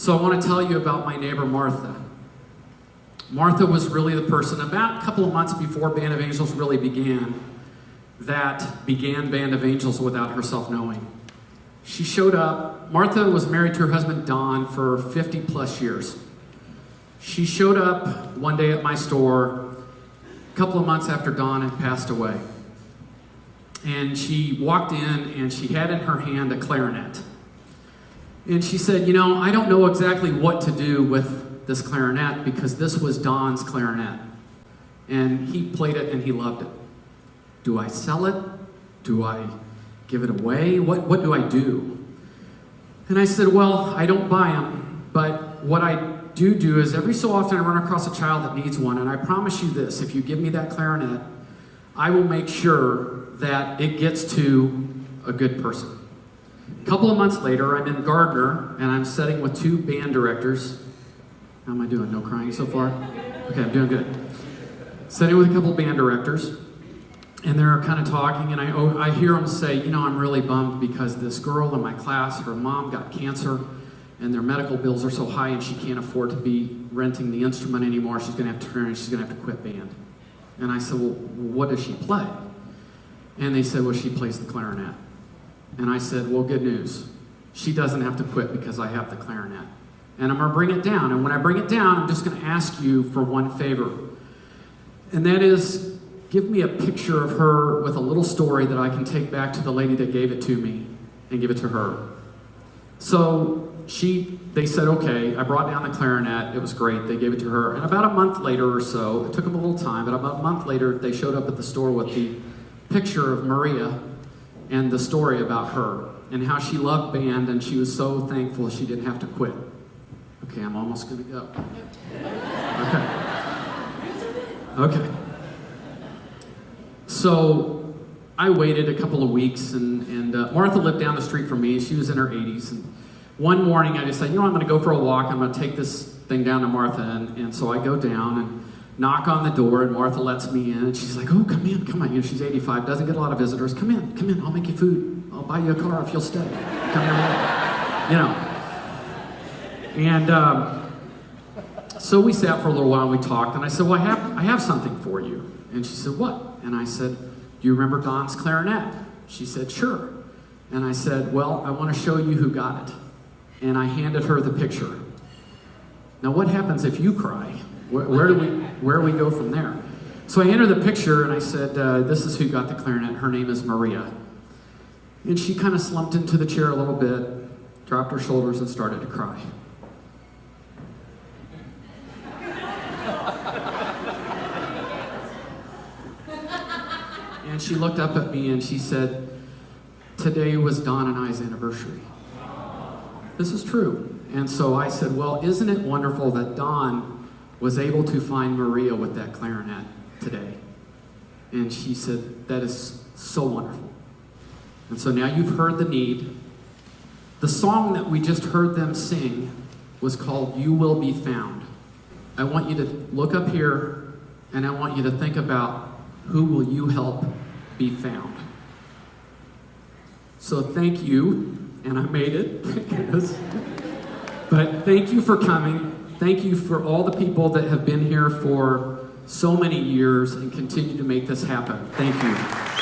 So I want to tell you about my neighbor Martha. Martha was really the person, about a couple of months before Band of Angels really began, that began Band of Angels without herself knowing. She showed up. Martha was married to her husband Don for 50 plus years. She showed up one day at my store a couple of months after Don had passed away. And she walked in and she had in her hand a clarinet. And she said, you know, I don't know exactly what to do with this clarinet because this was Don's clarinet. And he played it and he loved it. Do I sell it? Do I give it away? What do I do? And I said, well, I don't buy them, but what I do is every so often I run across a child that needs one, and I promise you this, if you give me that clarinet, I will make sure that it gets to a good person. A couple of months later, I'm in Gardner, and I'm sitting with two band directors. How am I doing? No crying so far? Okay, I'm doing good. Sitting with a couple of band directors, and they're kind of talking, and I hear them say, you know, I'm really bummed because this girl in my class, her mom got cancer, and their medical bills are so high, and she can't afford to be renting the instrument anymore. She's going to have to turn, and she's going to have to quit band. And I said, well, what does she play? And they said, well, she plays the clarinet. And I said, well, good news. She doesn't have to quit because I have the clarinet. And I'm going to bring it down. And when I bring it down, I'm just going to ask you for one favor. And that is, give me a picture of her with a little story that I can take back to the lady that gave it to me and give it to her. So they said, okay, I brought down the clarinet. It was great. They gave it to her. And about a month later or so, it took them a little time, but about a month later, they showed up at the store with the picture of Maria and the story about her and how she loved band and she was so thankful she didn't have to quit. Okay, I'm almost going to go. Okay. So I waited a couple of weeks, and Martha lived down the street from me. She was in her 80s. And one morning I decided, you know, I'm going to go for a walk. I'm going to take this thing down to Martha. And so I go down and knock on the door, and Martha lets me in. And she's like, oh, come in. You know, she's 85, doesn't get a lot of visitors. Come in. I'll make you food. I'll buy you a car if you'll stay. Come here. You know. And so we sat for a little while and we talked. And I said, well, I have something for you. And she said, what? And I said, do you remember Don's clarinet? She said, sure. And I said, well, I want to show you who got it. And I handed her the picture. Now, what happens if you cry? Where do we go from there? So I handed her the picture and I said, this is who got the clarinet. Her name is Maria. And she kind of slumped into the chair a little bit, dropped her shoulders and started to cry. And she looked up at me and she said, today was Don and I's anniversary. This is true. And so I said, well, isn't it wonderful that Don was able to find Maria with that clarinet today? And she said, that is so wonderful. And so now you've heard the need. The song that we just heard them sing was called You Will Be Found. I want you to look up here and I want you to think about who will you help be found. So thank you, and I made it, but thank you for coming. Thank you for all the people that have been here for so many years and continue to make this happen. Thank you.